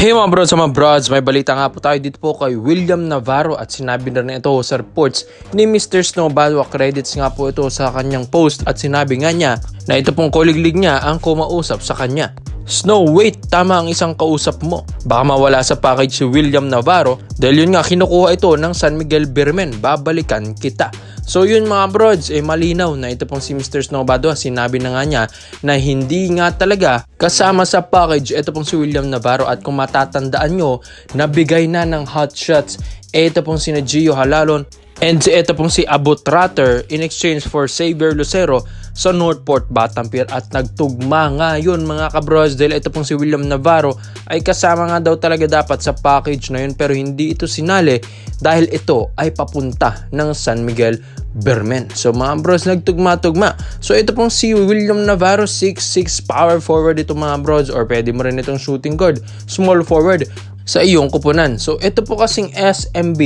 Hey mga broads, may balita nga po tayo dito po kay William Navarro at sinabi na rin ito sa reports ni Mr. Snow Badwa. Credits nga po ito sa kanyang post at sinabi nga niya na ito pong colleague niya ang kumausap sa kanya. Snow, wait, tama ang isang kausap mo. Baka mawala sa package si William Navarro dahil yun nga kinukuha ito ng San Miguel Beermen, babalikan kita. So yun mga broads, malinaw na ito pong si Mr. Snow Badwa, sinabi na nga niya na hindi nga talaga kasama sa package ito pong si William Navarro. At kung matatandaan nyo, nabigay na ng hot shots ito pong si Gio Halalon and ito pong si Abu Tratter in exchange for Xavier Lucero sa Northport Batampier. At nagtugma nga yun mga kabros dahil ito pong si William Navarro ay kasama nga daw talaga dapat sa package na yun, pero hindi ito sinali dahil ito ay papunta ng San Miguel Beermen. So mga bros, nagtugma-tugma. So ito pong si William Navarro, 6'6", power forward ito mga bros, or pwede mo rin itong shooting guard, small forward sa iyong kupunan. So ito po kasing SMB,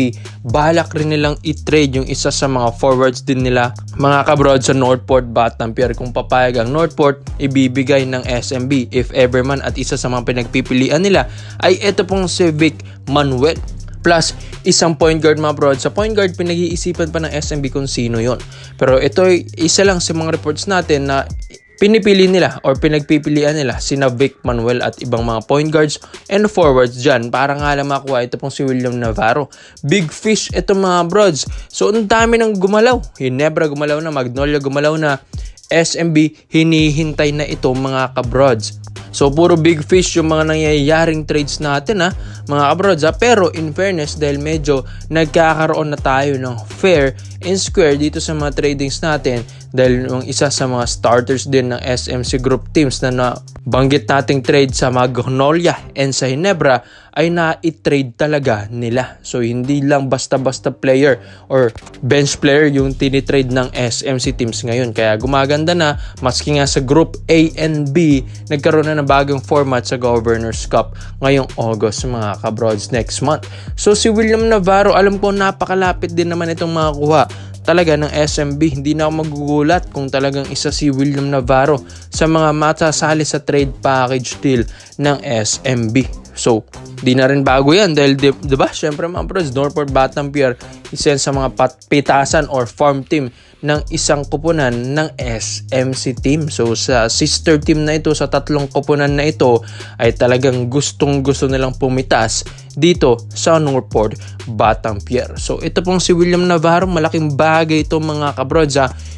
balak rin nilang i-trade yung isa sa mga forwards din nila mga kabrod sa Northport Batampier. Kung papayag ang Northport, ibibigay ng SMB if ever man, at isa sa mga pinagpipilian nila ay ito pong si Vic Manuel plus isang point guard mga bro. Sa point guard, pinag-iisipan pa ng SMB kung sino yon, pero ito ay isa lang sa mga reports natin na pinipili nila or pinagpipilian nila sina Vic Manuel at ibang mga point guards and forwards dyan para nga lang makuha ito pong si William Navarro. Big fish ito mga broads. So ang dami nang gumalaw. Ginebra gumalaw na, Magnolia gumalaw na, SMB hinihintay na ito mga kabroads. So puro big fish yung mga nangyayaring trades natin mga kabroads pero in fairness, dahil medyo nagkakaroon na tayo ng fair and square dito sa mga tradings natin, dahil yung isa sa mga starters din ng SMC group teams na nabanggit nating trade sa Magnolia and sa Ginebra ay na-trade talaga nila. So hindi lang basta-basta player or bench player yung tinitrade ng SMC teams ngayon. Kaya gumaganda na, maski nga sa group A and B, nagkaroon na ng bagong format sa Governor's Cup ngayong August mga kabroads next month. So si William Navarro, alam ko napakalapit din naman itong makakuha talaga ng SMB. Hindi na ako magugulat kung talagang isa si William Navarro sa mga matasali sa trade package deal ng SMB. So, di na rin bago yan dahil diba, syempre mga bros, Northport Batampier isa sa mga pitasan or farm team ng isang kupunan ng SMC team. So sa sister team na ito, sa tatlong kupunan na ito, ay talagang gustong-gusto nilang pumitas dito sa Northport Batampier. So ito pong si William Navarro, malaking bagay ito mga kabrods.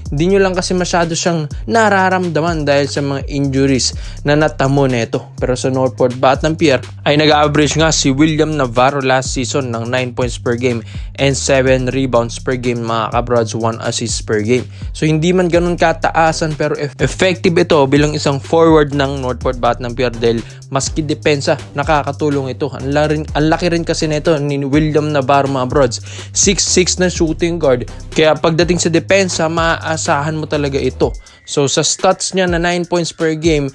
Hindi nyo lang kasi masyado siyang nararamdaman dahil sa mga injuries na natamo nito. Pero sa Northport Batampier ay nag-average nga si William Navarro last season ng 9 points per game and 7 rebounds per game mga kabrods, 1 assist per game. So hindi man ganun kataasan pero effective ito bilang isang forward ng Northport Batampier dahil maski depensa nakakatulong ito. Ang laki rin kasi nito ni William Navarro mga brods, 6'6" na shooting guard. Kaya pagdating sa depensa, maaasahan mo talaga ito. So sa stats niya na 9 points per game,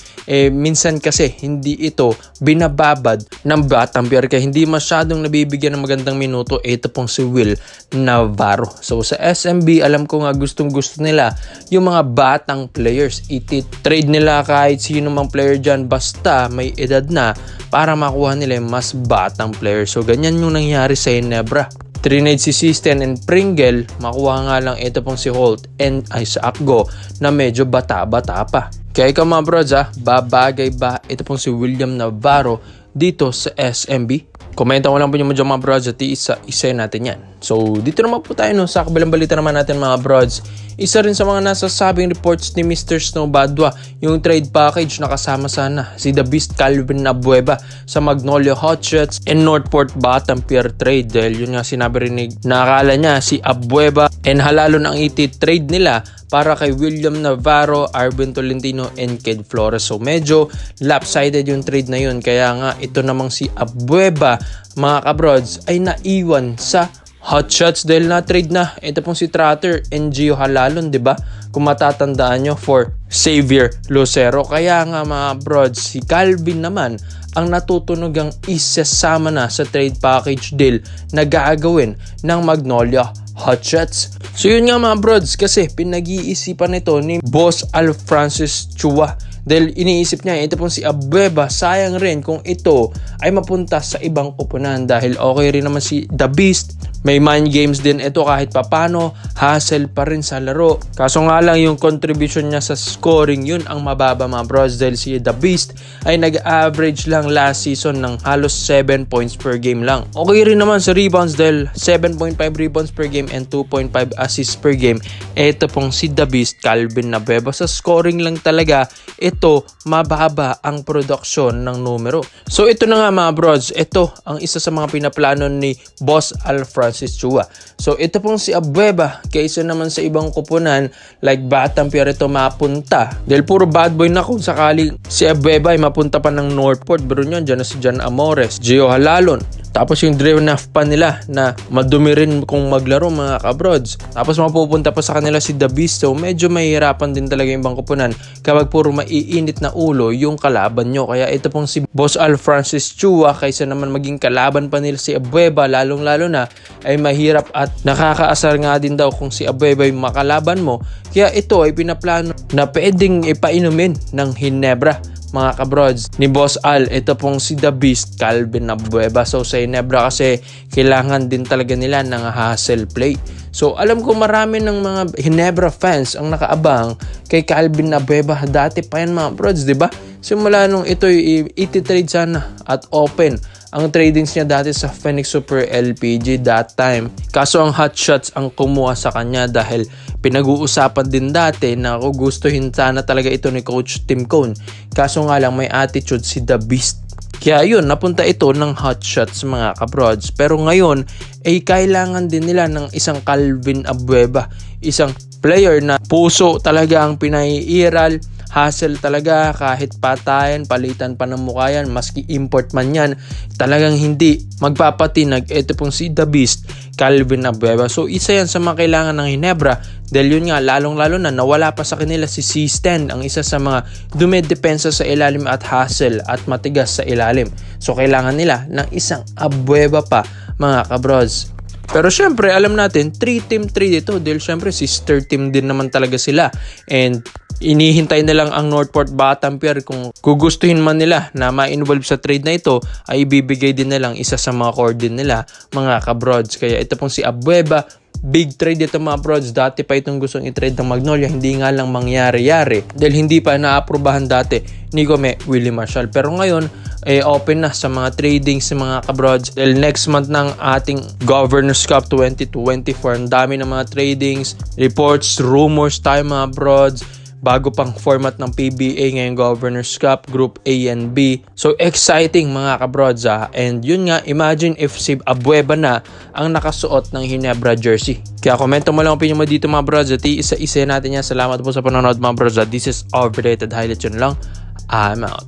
minsan kasi hindi ito binababad ng Batampier kaya hindi masyadong nabibigyan ng magandang minuto ito pong si Will Navarro. So sa SMB, alam ko nga gustong-gusto nila yung mga batang players. Iti-trade nila kahit sino mang player dyan basta may edad na para makuha nila yung mas batang player. So ganyan yung nangyari sa Ginebra. Trinade si System and Pringle, makuha nga lang ito pong si Holt and Isaac Go na medyo bata-bata pa. Kaya ikaw mga brods, babagay ba ito pong si William Navarro dito sa SMB? Komenta mo lang po yung mga brods at isa natin yan. So dito naman po tayo sa kabilang balita naman natin mga brods. Isa rin sa mga nasasabing reports ni Mr. Snow Badwa, yung trade package na kasama sana si The Beast Calvin Abueva sa Magnolia Hotshots and Northport Batampier trade. Dahil yun nga sinabi rin na akala niya si Abueva and Halalon ang iti-trade nila para kay William Navarro, Arvin Tolentino and Ked Flores. So medyo lopsided yung trade na yun. Kaya nga ito namang si Abueva mga kabrods ay naiwan sa Hotshots dahil na-trade na ito pong si Tratter and Gio Halalon, diba? Kung matatandaan nyo, for Xavier Lucero. Kaya nga mga broads, si Calvin naman ang natutunogang isasama na sa trade package deal na gagawin ng Magnolia Hotshots. So yun nga mga broads, kasi pinag-iisipan nito ni Boss Al Francis Chua Dahil iniisip niya, ito pong si Abueva, sayang rin kung ito ay mapunta sa ibang koponan dahil okay rin naman si The Beast. May mind games din ito kahit papano, hassle pa rin sa laro. Kaso nga lang yung contribution niya sa scoring, yun ang mababa mga bros, dahil si The Beast ay nag-average lang last season ng halos 7 points per game lang. Okay rin naman sa rebounds dahil 7.5 rebounds per game and 2.5 assists per game. Ito pong si The Beast, Calvin Abueva, sa scoring lang talaga, ito mababa ang production ng numero. So ito na nga mga bros, ito ang isa sa mga pinaplano ni Boss Al Francis Chua. So ito pong si Abueva, kaysa naman sa ibang kupunan like Batampier ito mapunta. Dahil puro bad boy na kung sakali si Abueva ay mapunta pa ng Northport. Pero nyo, dyan na si John Amores, Gio Halalon. Tapos yung draft pa nila na madumi rin kung maglaro mga kabrods. Tapos mapupunta pa sa kanila si The Beast. So medyo mahihirapan din talaga yung ibang kupunan kapag puro maiinit na ulo yung kalaban nyo. Kaya ito pong si Boss Al Francis Chua, kaysa naman maging kalaban pa nila si Abueva, lalong lalo na ay mahirap at nakakaasar nga din daw kung si Abueva yung makalaban mo. Kaya ito ay pinaplano na pwedeng ipainumin ng Hinebra mga kabrods ni Boss Al. Ito pong si The Beast, Calvin Abueva. So sa Hinebra kasi kailangan din talaga nila ng hustle play. So alam ko marami ng mga Hinebra fans ang nakaabang kay Calvin Abueva. Dati pa yan mga brods, di ba? Simula nung ito iti-trade sana at open ang tradings niya dati sa Phoenix Super LPG that time. Kaso ang Hot Shots ang kumuha sa kanya dahil pinag-uusapan din dati na gustuhin sana talaga ito ni Coach Tim Cone. Kaso nga lang may attitude si The Beast. Kaya yun, napunta ito ng Hot Shots mga kabrods. Pero ngayon ay kailangan din nila ng isang Calvin Abueva, isang player na puso talaga ang pinaiiral. Hassle talaga, kahit patayan, palitan pa ng mukha yan, maski import man yan, talagang hindi magpapatinag. Ito pong si The Beast, Calvin Abueva. So isa yan sa mga kailangan ng Hinebra dahil yun nga, lalong-lalo na nawala pa sa kanila si C-Stand, ang isa sa mga dumedepensa sa ilalim at hassle at matigas sa ilalim. So kailangan nila ng isang Abueva pa mga kabrods. Pero syempre alam natin 3-team 3 dito dahil syempre sister team din naman talaga sila, and inihintay na lang ang Northport Batampier kung gugustuhin man nila na ma-involve sa trade na ito, ay ibibigay din nilang isa sa mga core din nila mga kabrods. Kaya ito pong si Abueva, big trade ito mga brods. Dati pa itong gustong i-trade ng Magnolia, hindi nga lang mangyari-yari dahil hindi pa naaprubahan dati ni Gome Willie Marshall. Pero ngayon open na sa mga tradings sa mga kabrods dahil next month ng ating Governors Cup 2024. Ang dami ng mga tradings, reports, rumors tayo mga brods. Bago pang format ng PBA ngayong Governors Cup, Group A and B. So exciting mga kabrods And yun nga, imagine if si Abueva na ang nakasuot ng Hinebra jersey. Kaya komento mo lang ang opinion mo dito mga brods at isa-isa natin yan. Salamat po sa panonood mga brods. This is Overrated Highlights. Yun lang. I'm out.